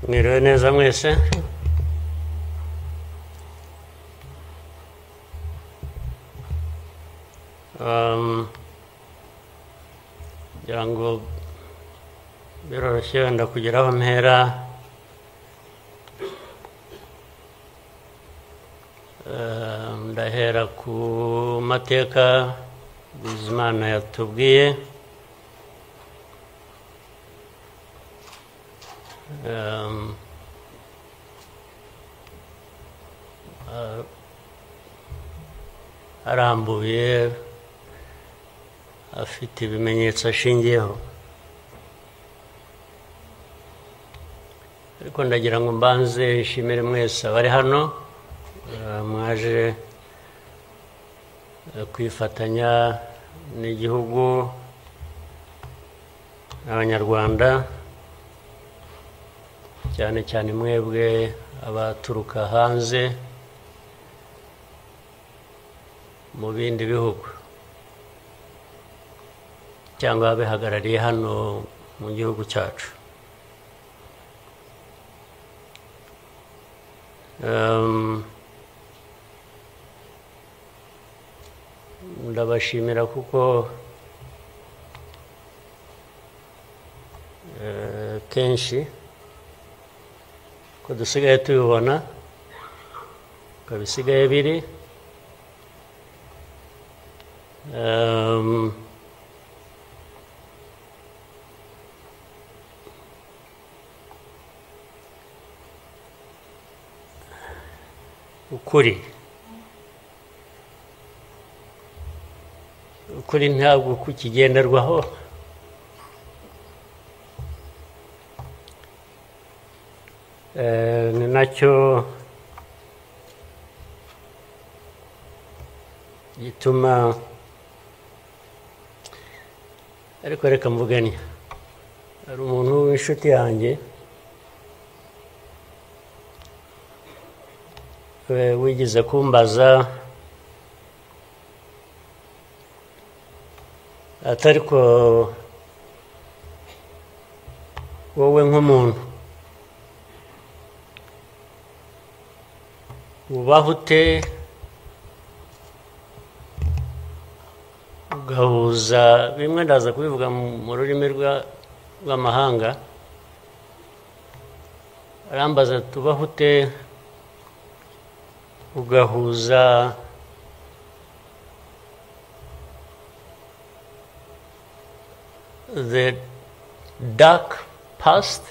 Mwiriwe neza mwese. Ngira ngo biroroshye wenda kugira aho mpera. Ndahera ku mateka Bizimana yatubwiye. Arambuye afite ibimenyetso ashingiyeho, ariko ndagira ngo mbanze nshimire mwese abari hano mwaje kwifatanya n'igihugu n'abanyarwanda, cyane cyane mwebwe abaturuka hanze mu bindi bihugu cyangwa abihagarariye hano mu gihugu cyacu. Ndabashimira kuko kenshi ko dusigaye tubibona ko bisigaye biri ukuri ntabwo kukigenderwaho, ni nacyo gituma, ariko reka mvugane. Hari umuntu w'inshuti yanjye wigeze kumbaza atari ko wowe nk'umuntu ubaho ute ugahuza bimwe, ndaza kubivuga mu rurimi rw'amahanga. Arambaza tubaho ute ugahuza the dark past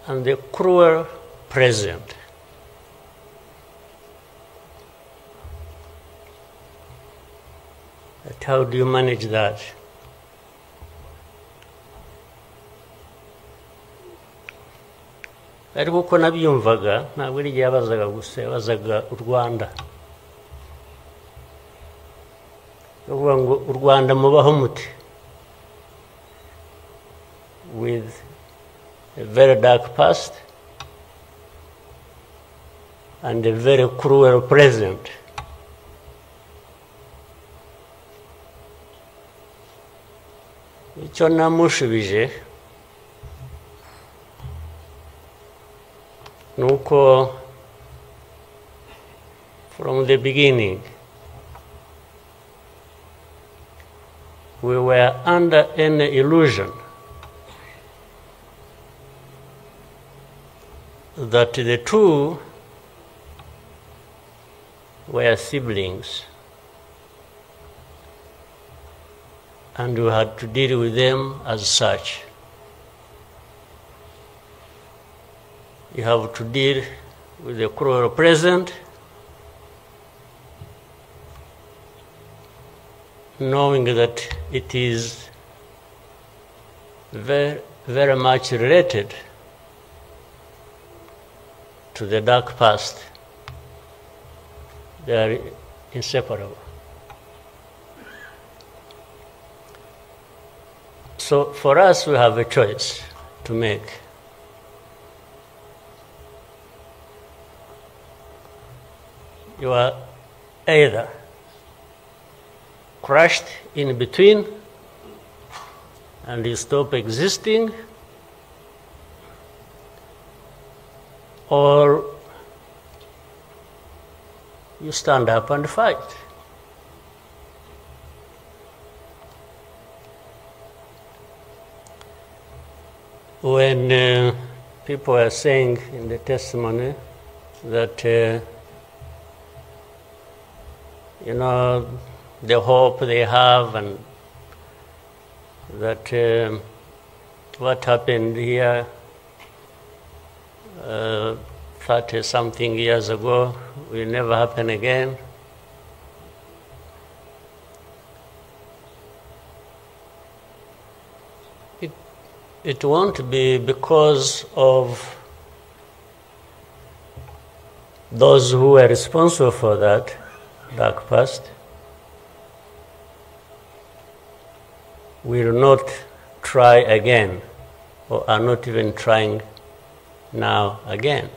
and the cruel present. But how do you manage that? Ariko uko nabyumvaga ntabwo ari igihe yabazaga gusa, yabazaga u Rwanda. Uvuga ngo u Rwanda mubaho muti, with a very dark past and a very cruel present. Icyo namushubije nuko from the beginning we were under an illusion that the two were siblings and we had to deal with them as such. You have to deal with the cruel present, knowing that it is very, very much related to the dark past. They are inseparable. So for us, we have a choice to make. You are either crushed in between and you stop existing, or you stand up and fight. When people are saying in the testimony that, you know, the hope they have and that what happened here 30-something years ago will never happen again. It won't be because of those who were responsible for that dark past will not try again, or are not even trying now again.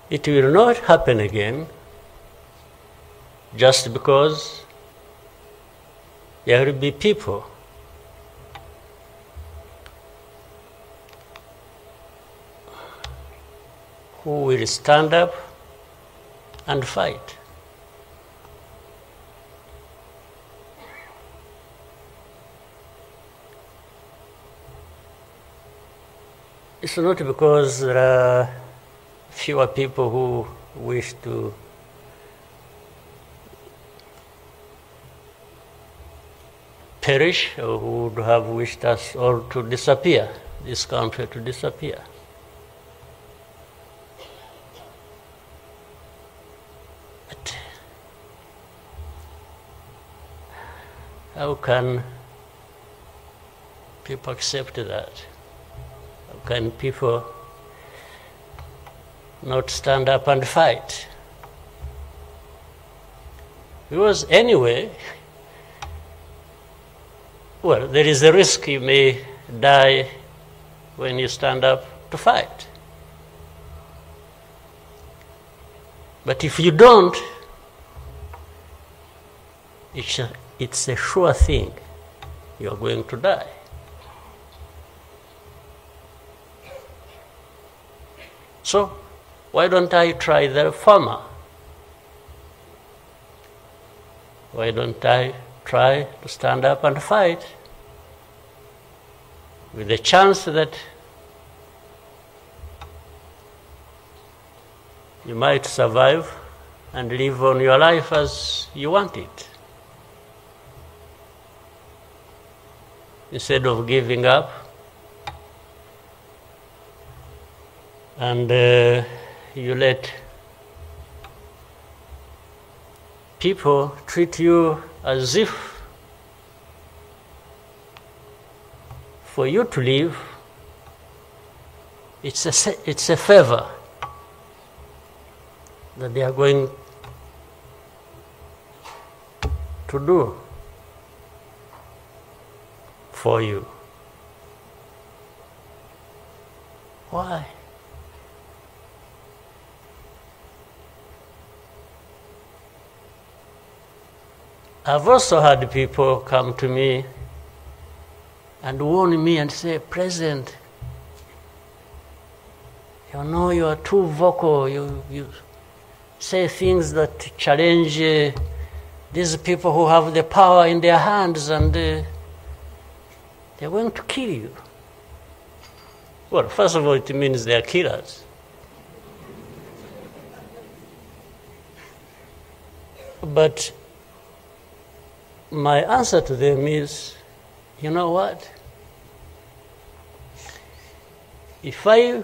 It will not happen again just because there will be people who will stand up and fight. It's not because there are fewer people who wish to perish or who would have wished us all to disappear, this country to disappear. But how can people accept that? How can people not stand up and fight? Because anyway, well, there is a risk you may die when you stand up to fight. But if you don't, it's a sure thing you're going to die. So, why don't I try the former? Why don't I try to stand up and fight with the chance that you might survive and live on your life as you want it, instead of giving up and you let people treat you as if for you to live, it's a favor that they are going to do for you. Why? I've also had people come to me and warn me and say, President, you know you are too vocal, you say things that challenge these people who have the power in their hands and they're going to kill you. Well, first of all, it means they are killers. But my answer to them is, you know what? If I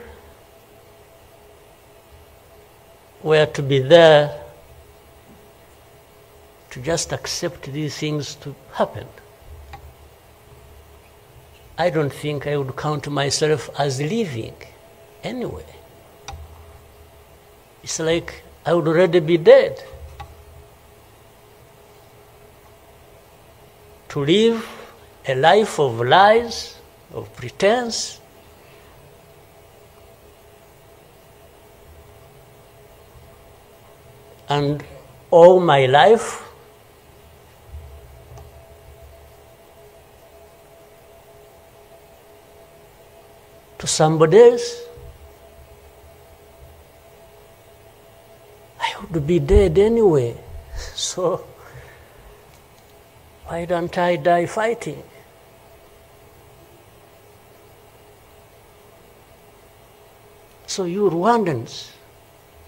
were to be there to just accept these things to happen, I don't think I would count myself as living anyway. It's like I would already be dead. To live a life of lies, of pretense, and all my life to to somebody else, I would be dead anyway. So why don't I die fighting? So you Rwandans,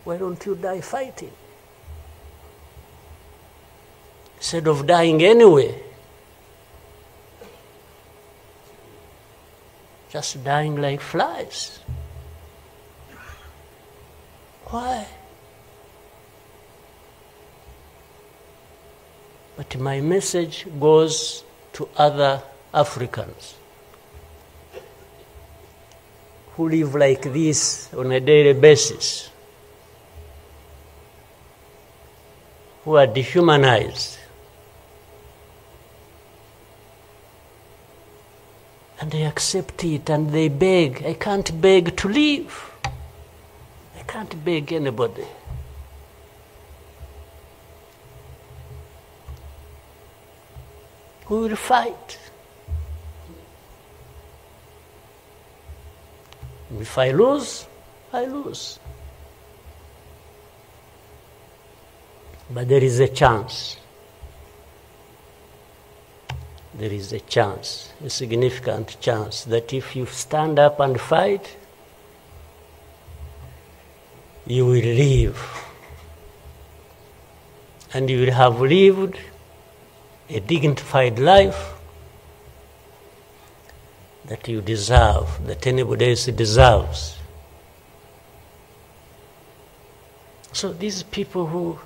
why don't you die fighting? Instead of dying anyway, just dying like flies. Why? But my message goes to other Africans who live like this on a daily basis, who are dehumanized. And they accept it and they beg. I can't beg to live. I can't beg anybody. We will fight. If I lose, I lose. But there is a chance. There is a chance, a significant chance, that if you stand up and fight, you will live. And you will have lived a dignified life that you deserve, that anybody else deserves. So these people who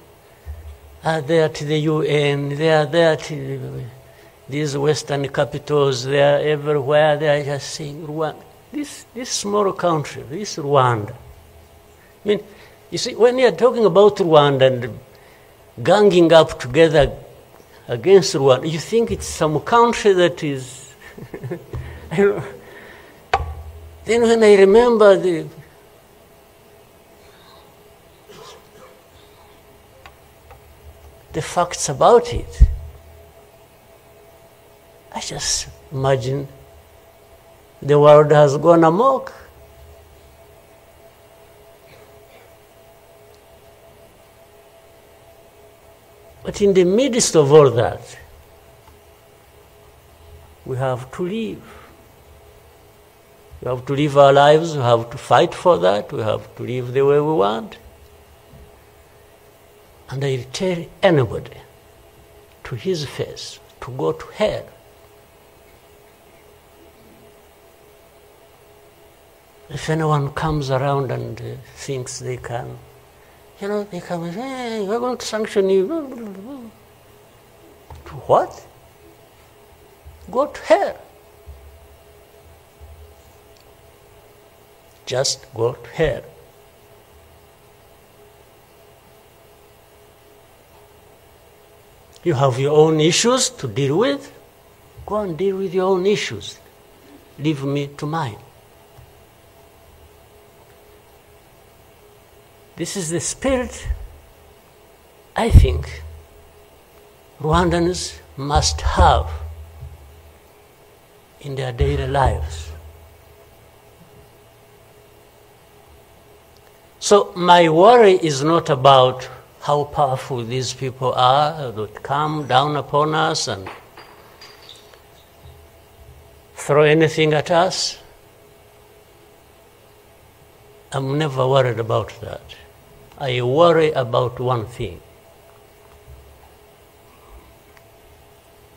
are there to the UN, they are there to these Western capitals, they are everywhere, they are just saying, Rwanda, this small country, this Rwanda. I mean, you see, when you are talking about Rwanda and ganging up together against Rwanda, you think it's some country that is... Then when I remember the facts about it, I just imagine the world has gone amok. But in the midst of all that, we have to live. We have to live our lives, we have to fight for that, we have to live the way we want. And I tell anybody to his face to go to hell. If anyone comes around and thinks they can, they come and say, hey, we're going to sanction you. To what? Go to hell. Just go to hell. You have your own issues to deal with. Go and deal with your own issues. Leave me to mine. This is the spirit, I think, Rwandans must have in their daily lives. So my worry is not about how powerful these people are that come down upon us and throw anything at us. I'm never worried about that. I worry about one thing,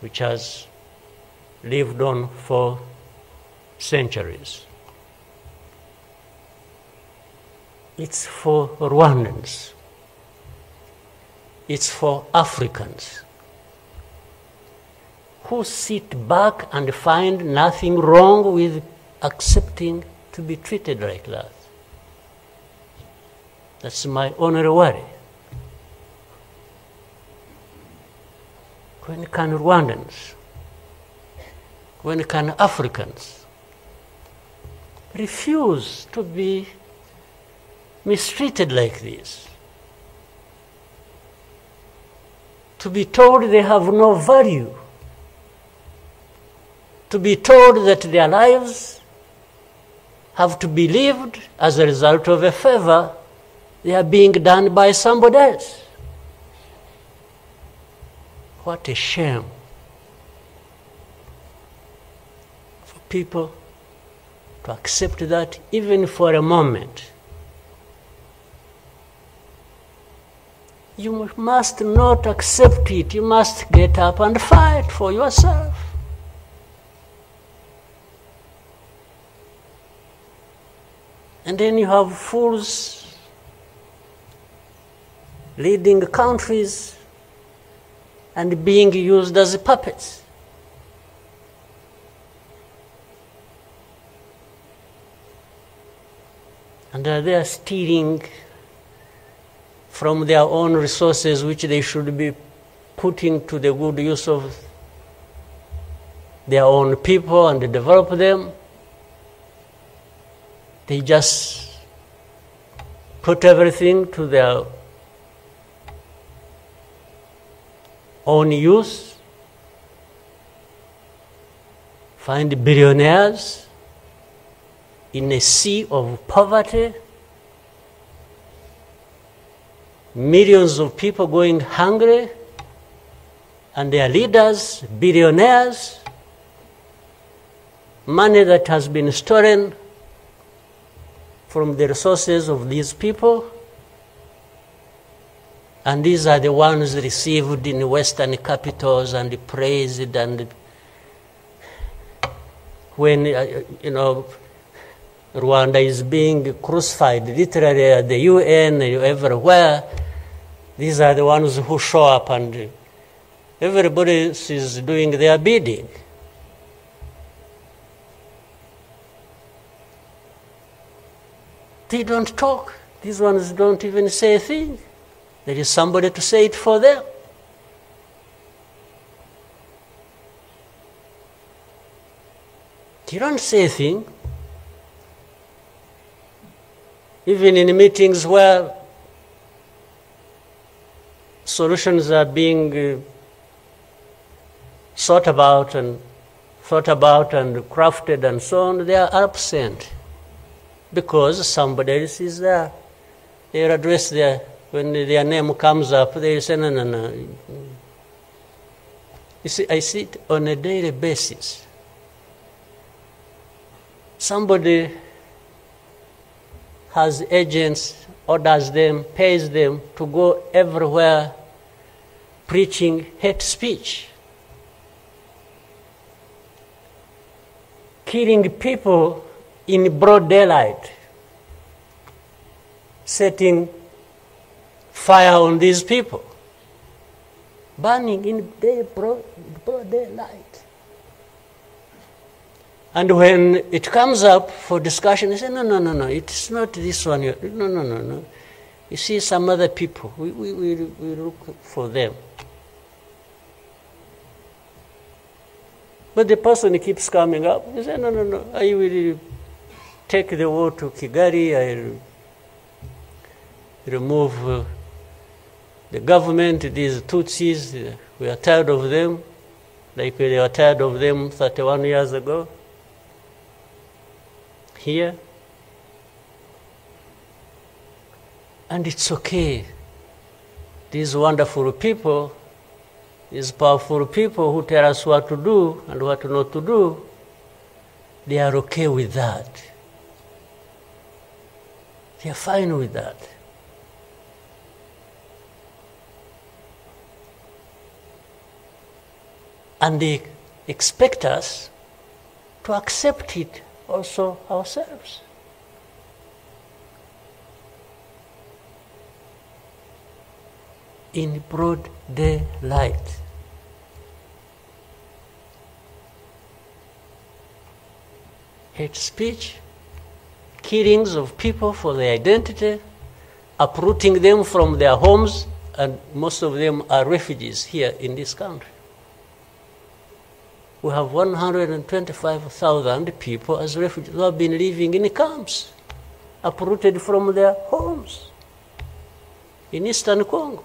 which has lived on for centuries. It's for Rwandans. It's for Africans who sit back and find nothing wrong with accepting to be treated like that. That's my only worry. When can Rwandans, when can Africans refuse to be mistreated like this? To be told they have no value. To be told that their lives have to be lived as a result of a favor they are being done by somebody else. What a shame for people to accept that even for a moment. You must not accept it. You must get up and fight for yourself. And then you have fools leading countries and being used as puppets. And they are stealing from their own resources, which they should be putting to the good use of their own people and develop them. They just put everything to their own use, find billionaires in a sea of poverty, millions of people going hungry, and their leaders, billionaires, money that has been stolen from the resources of these people, and these are the ones received in Western capitals and praised, and when, Rwanda is being crucified literally at the UN, everywhere, these are the ones who show up and everybody is doing their bidding. They don't talk. These ones don't even say a thing. There is somebody to say it for them. They don't say a thing. Even in meetings where solutions are being thought about and crafted and so on, they are absent because somebody else is there. They are addressed there. When their name comes up, they say, no. You see, I see it on a daily basis. Somebody has agents, orders them, pays them to go everywhere preaching hate speech, killing people in broad daylight, setting fire on these people, burning in broad daylight. And when it comes up for discussion, they say, no, it's not this one. No. You see some other people, we look for them. But the person keeps coming up. He says, no, I will take the war to Kigali, I'll remove the government, these Tutsis, we are tired of them, like we were tired of them 31 years ago. Here. And it's okay. These wonderful people, these powerful people who tell us what to do and what not to do, they are okay with that. They are fine with that. And they expect us to accept it also ourselves. In broad daylight. Hate speech, killings of people for their identity, uprooting them from their homes, and most of them are refugees here in this country. We have 125,000 people as refugees who have been living in camps, uprooted from their homes in Eastern Congo.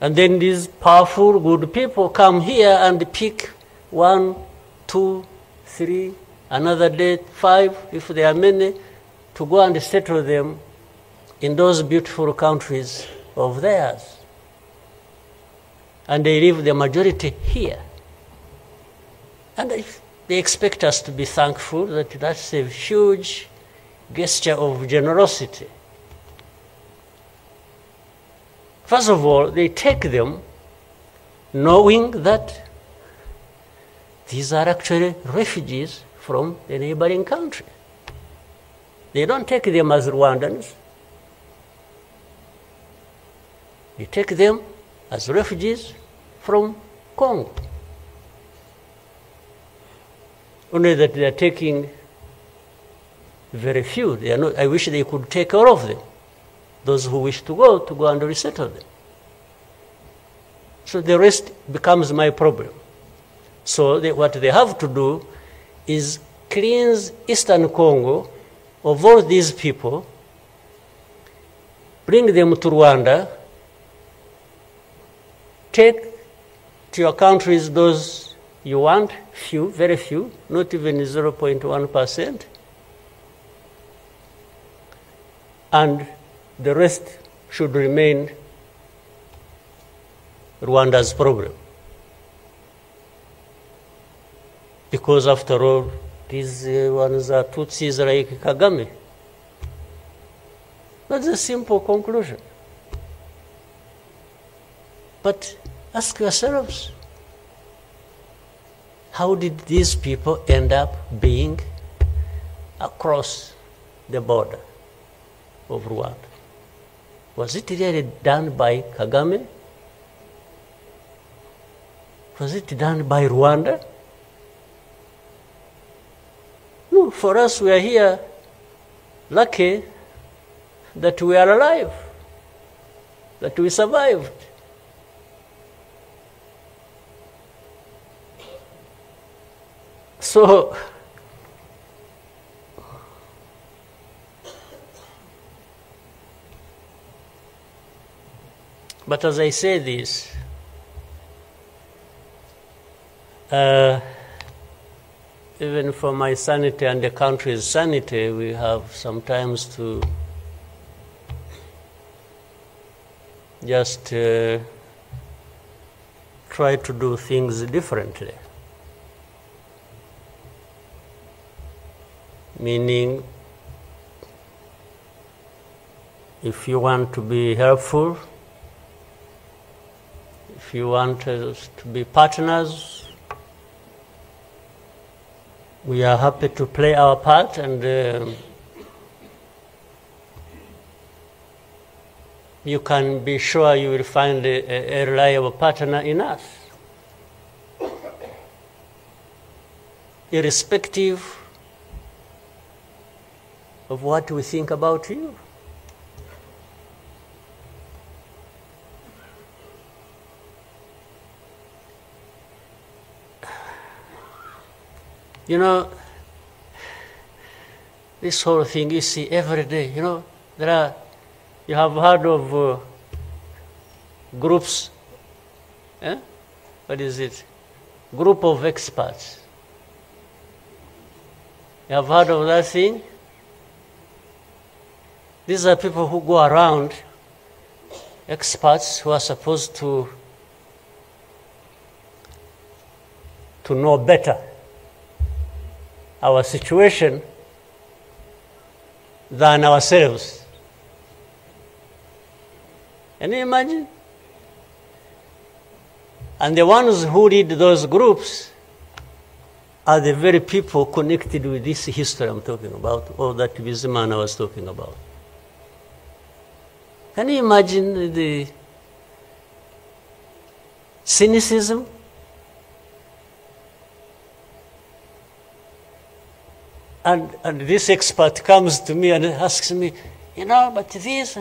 And then these powerful, good people come here and pick 1, 2, 3, another day 5, if there are many, to go and settle them in those beautiful countries of theirs. And they leave the majority here. And they expect us to be thankful that that's a huge gesture of generosity. First of all, they take them knowing that these are actually refugees from the neighboring country. They don't take them as Rwandans. They take them as refugees from Congo. Only that they are taking very few. They are not, I wish they could take all of them. Those who wish to go and resettle them. So the rest becomes my problem. So what they have to do is cleanse Eastern Congo of all these people, bring them to Rwanda, take to your countries those you want, few, very few, not even 0.1%, and the rest should remain Rwanda's problem. Because after all, these ones are Tutsis like Kagame. That's a simple conclusion. But ask yourselves, how did these people end up being across the border of Rwanda? Was it really done by Kagame? Was it done by Rwanda? No, for us, we are here lucky that we are alive, that we survived. So, but as I say this, even for my sanity and the country's sanity, we have sometimes to just try to do things differently. Meaning, if you want to be helpful, if you want us to be partners, we are happy to play our part, and you can be sure you will find a reliable partner in us. Irrespective of what we think about you. You know, this whole thing you see every day, you know, you have heard of groups, what is it? Group of experts. You have heard of that thing? These are people who go around, experts who are supposed to know better our situation than ourselves. Can you imagine? And the ones who lead those groups are the very people connected with this history I'm talking about, or that Bizimana was talking about. Can you imagine the cynicism? And this expert comes to me and asks me, you know, but this...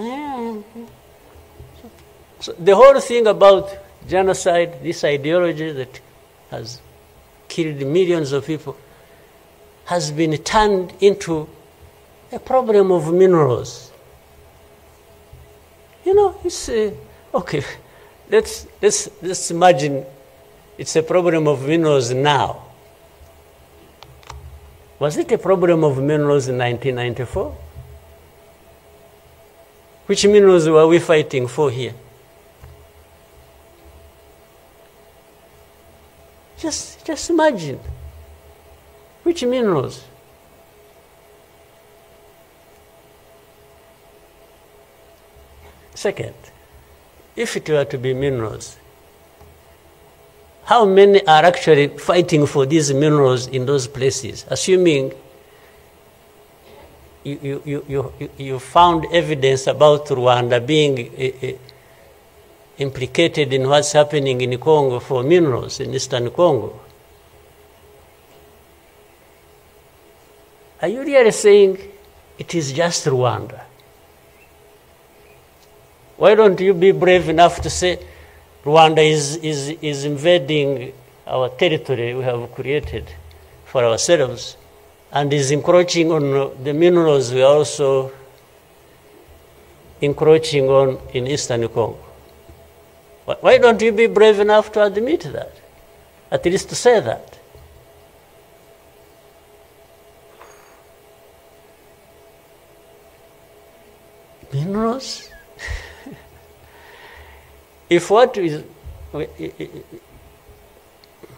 So the whole thing about genocide, this ideology that has killed millions of people, has been turned into a problem of minerals. You know, it's okay. Let's imagine it's a problem of minerals now. Was it a problem of minerals in 1994? Which minerals were we fighting for here? Just imagine. Which minerals? Second, if it were to be minerals, how many are actually fighting for these minerals in those places? Assuming you found evidence about Rwanda being implicated in what's happening in Congo for minerals in Eastern Congo. Are you really saying it is just Rwanda? Why don't you be brave enough to say Rwanda is invading our territory we have created for ourselves and is encroaching on the minerals we are also encroaching on in Eastern Congo? Why don't you be brave enough to admit that? At least to say that. Minerals? If what is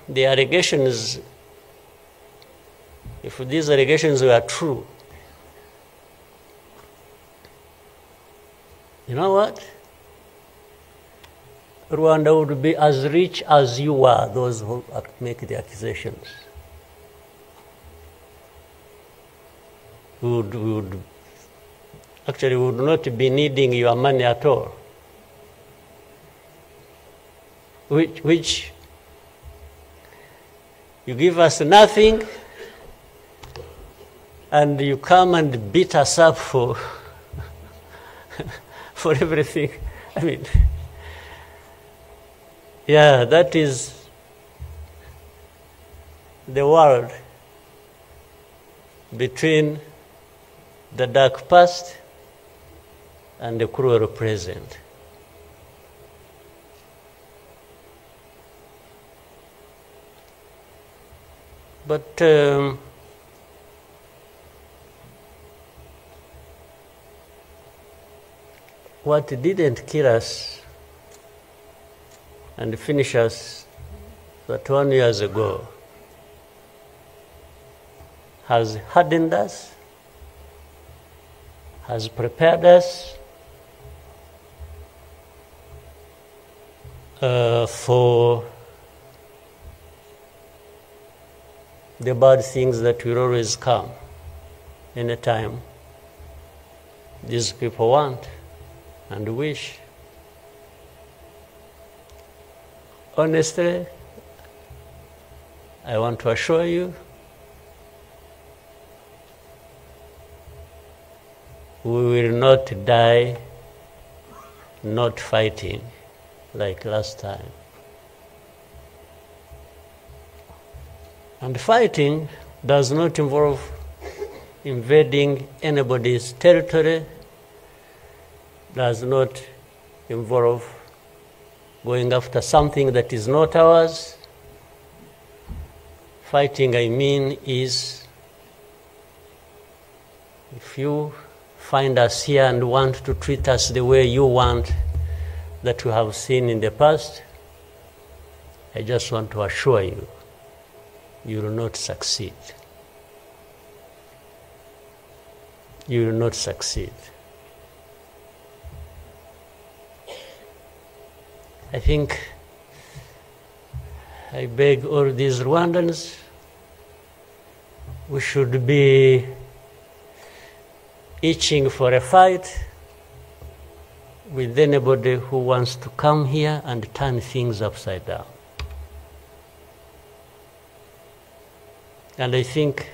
the allegations, if these allegations were true, you know what? Rwanda would be as rich as you are, those who make the accusations. We would not be needing your money at all. Which you give us nothing and you come and beat us up for for everything. I mean, yeah, that is the world between the dark past and the cruel present. But what didn't kill us and finish us 21 years ago has hardened us, has prepared us for the bad things that will always come anytime these people want and wish. Honestly, I want to assure you, we will not die not fighting like last time. And fighting does not involve invading anybody's territory, does not involve going after something that is not ours. Fighting, I mean, is if you find us here and want to treat us the way you want that you have seen in the past, I just want to assure you, you will not succeed. You will not succeed. I think I beg all these Rwandans, we should be itching for a fight with anybody who wants to come here and turn things upside down. And I think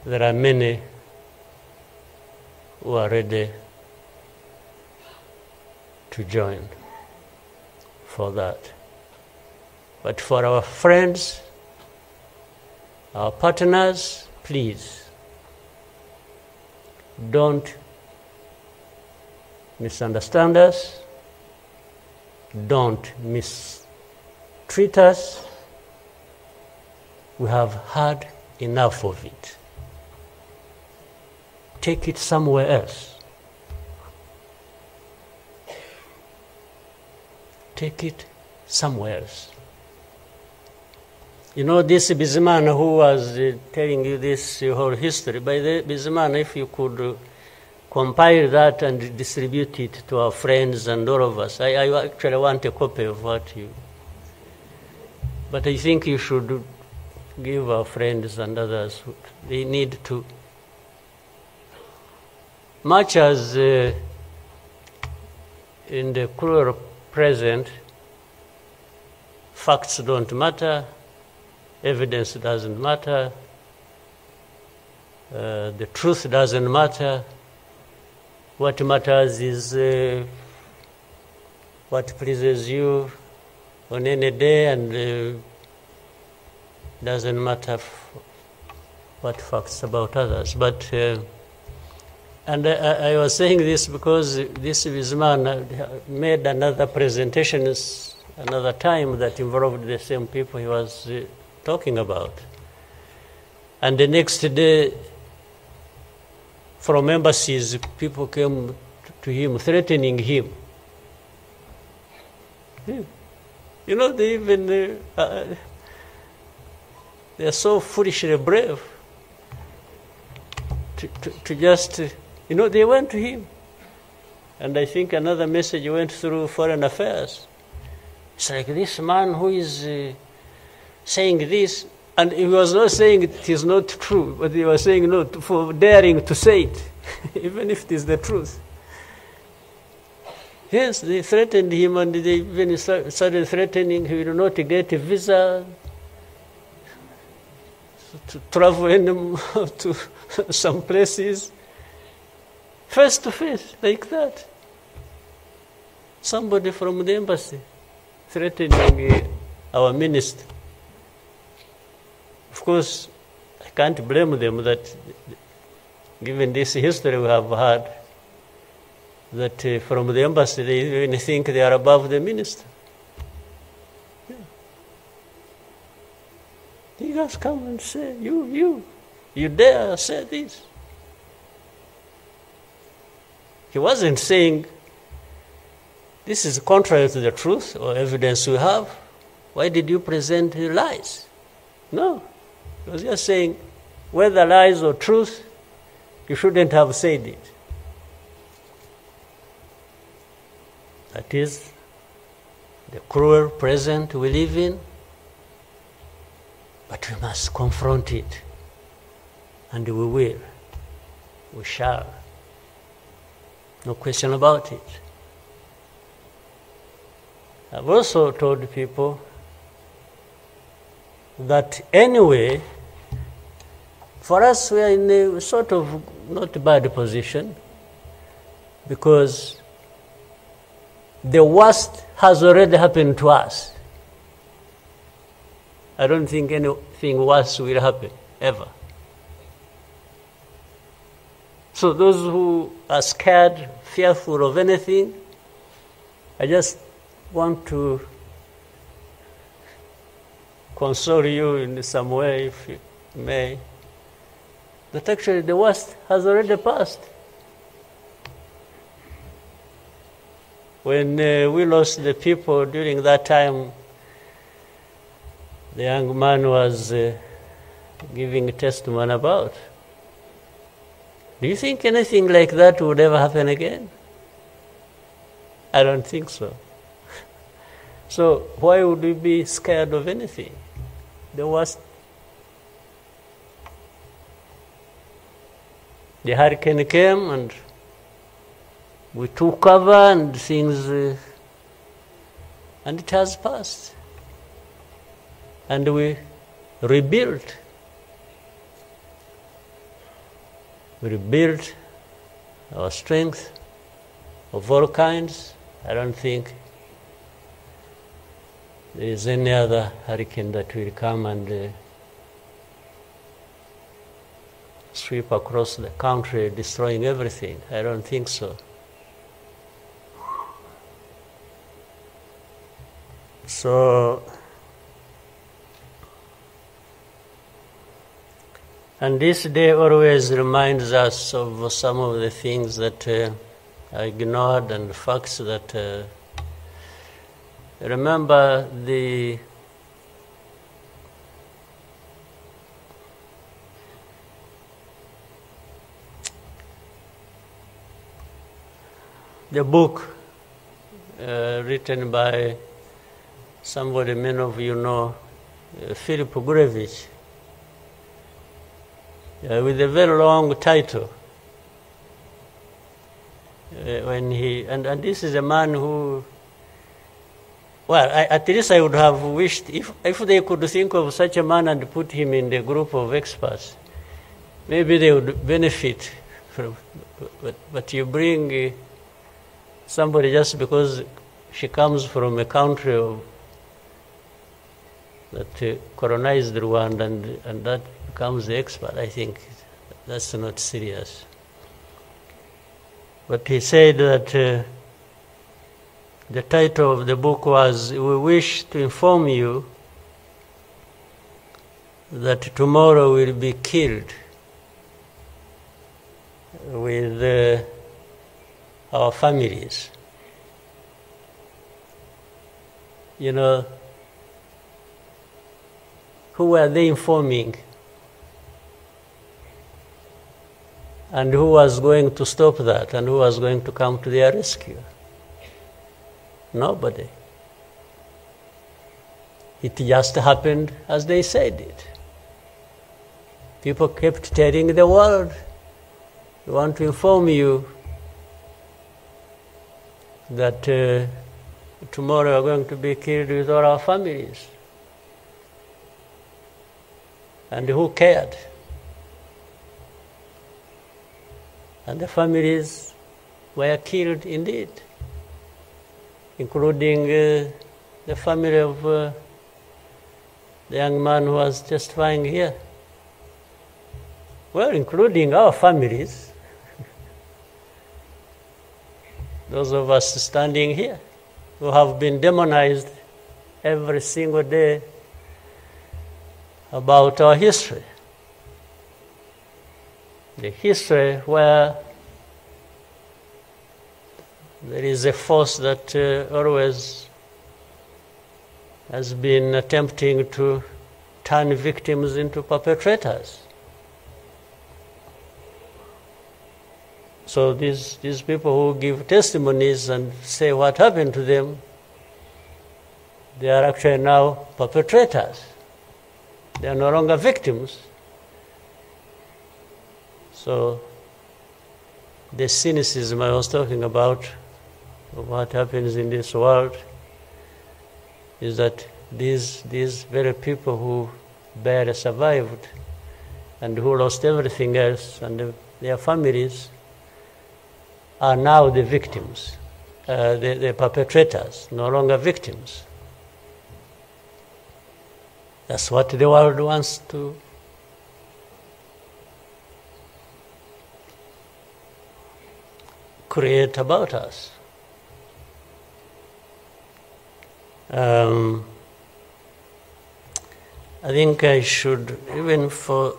there are many who are ready to join for that. But for our friends, our partners, please, don't misunderstand us, don't mistreat us. We have had enough of it. Take it somewhere else. Take it somewhere else. You know, this Bizimana who was telling you this whole history, by the Bizimana, if you could compile that and distribute it to our friends and all of us. I actually want a copy of what you... But I think you should give our friends and others, they need to... Much as in the cruel present, facts don't matter, evidence doesn't matter, the truth doesn't matter. What matters is what pleases you on any day, and doesn't matter what facts about others. But and I was saying this because this man made another presentation another time that involved the same people he was talking about. And the next day, from embassies, people came to him, threatening him. You know, they even, they're so foolishly brave to just, you know, they went to him. And I think another message went through Foreign Affairs. It's like this man who is saying this, and he was not saying it is not true, but he was saying no for daring to say it, even if it is the truth. Yes, they threatened him, and they even started threatening he will not get a visa to travel to some places, face to face, like that. Somebody from the embassy threatening our minister. Of course, I can't blame them that, given this history we have had, that from the embassy they even think they are above the minister. Yeah. He just come and say, you dare say this. He wasn't saying, this is contrary to the truth or evidence we have. Why did you present lies? No. He was just saying, whether lies or truth, you shouldn't have said it. That is the cruel present we live in, but we must confront it. And we will. We shall. No question about it. I've also told people that anyway, for us we are in a sort of not bad position, because the worst has already happened to us. I don't think anything worse will happen, ever. So those who are scared, fearful of anything, I just want to console you in some way, if you may, that actually the worst has already passed. When we lost the people during that time, the young man was giving a testimony about. Do you think anything like that would ever happen again? I don't think so. So why would we be scared of anything? The worst. The hurricane came and we took cover and things, and it has passed. And we rebuilt. We rebuilt our strength of all kinds. I don't think there is any other hurricane that will come and sweep across the country, destroying everything. I don't think so. So And this day always reminds us of some of the things that I ignored and the facts that remember the book written by somebody many of you know, Philip Gurevich, with a very long title. When he and this is a man who, well, at least I would have wished if they could think of such a man and put him in the group of experts, maybe they would benefit from. But you bring somebody just because she comes from a country that colonized Rwanda and that becomes the expert. I think that's not serious. But he said that the title of the book was, "We wish to inform you that tomorrow will be killed with our families." You know, who were they informing? And who was going to stop that? And who was going to come to their rescue? Nobody. It just happened as they said it. People kept telling the world, "We want to inform you that tomorrow we're going to be killed with all our families." And who cared? And the families were killed indeed, including the family of the young man who was testifying here. Well, including our families, those of us standing here, who have been demonized every single day about our history. The history where there is a force that always has been attempting to turn victims into perpetrators. So these people who give testimonies and say what happened to them, they are actually now perpetrators. They are no longer victims. So the cynicism I was talking about of what happens in this world is that these very people who barely survived and who lost everything else and their families are now the victims, the perpetrators, no longer victims. That's what the world wants to create about us. I think I should, even for,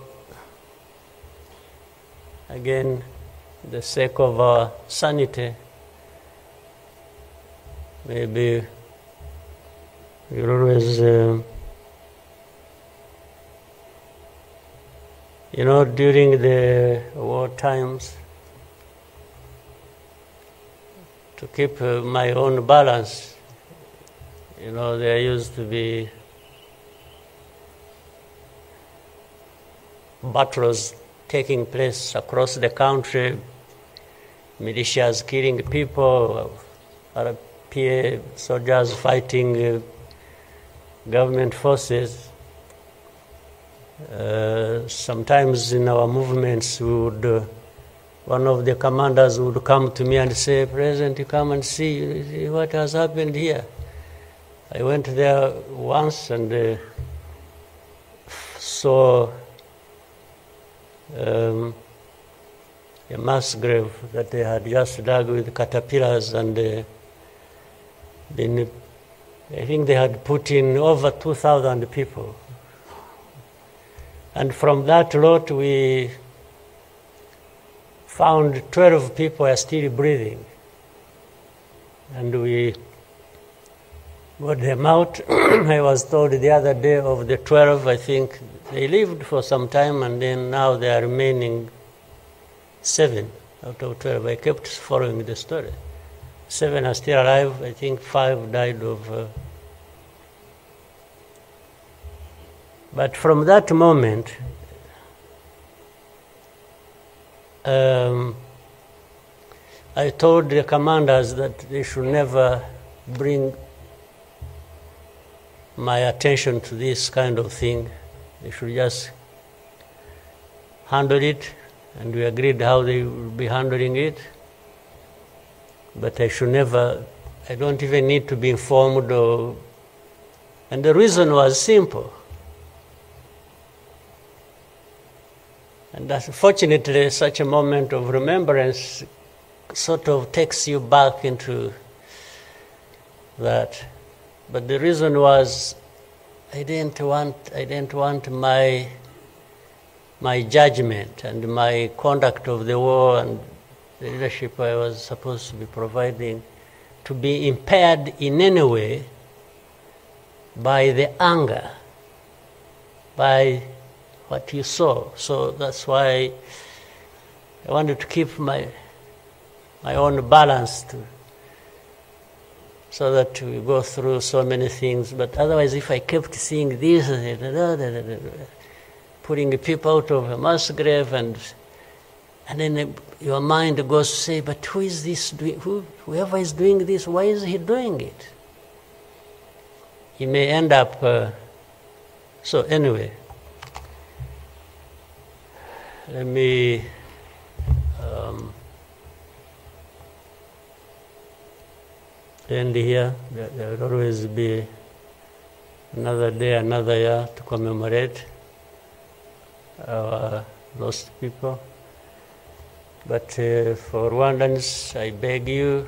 again, the sake of our sanity, maybe we'll always, during the war times, to keep my own balance, there used to be battles taking place across the country, militias killing people, RPA soldiers fighting government forces. Sometimes in our movements, one of the commanders would come to me and say, "President, you come and see what has happened here." I went there once and saw a mass grave that they had just dug with caterpillars, and I think they had put in over 2,000 people. And from that lot, we found 12 people are still breathing. And we got them out. I was told the other day of the 12, I think they lived for some time, and then now they are remaining 7 out of 12. I kept following the story. 7 are still alive. I think 5 died of... But from that moment, I told the commanders that they should never bring my attention to this kind of thing. They should just handle it, and we agreed how they would be handling it. But I should never, I don't even need to be informed or... And the reason was simple. And unfortunately, such a moment of remembrance sort of takes you back into that. But the reason was I didn't want my judgment and my conduct of the war and the leadership I was supposed to be providing to be impaired in any way by the anger, by what you saw. So that's why I wanted to keep my own balance so that we go through so many things. But otherwise, if I kept seeing this, putting people out of a mass grave, and then your mind goes to say, but who is this doing? Whoever is doing this, why is he doing it? He may end up... So anyway, let me end here. There will always be another day, another year to commemorate our lost people. But for Rwandans, I beg you,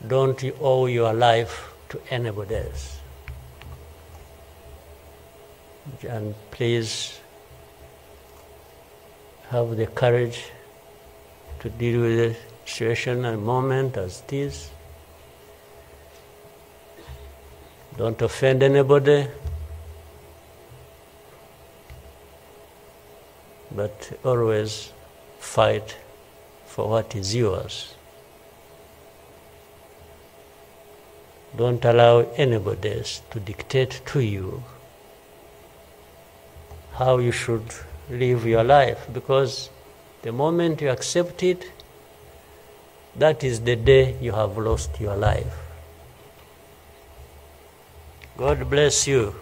don't you owe your life to anybody else. And please have the courage to deal with the situation and moment as it is. Don't offend anybody, but always fight for what is yours. Don't allow anybody else to dictate to you how you should live your life, because the moment you accept it, that is the day you have lost your life. God bless you.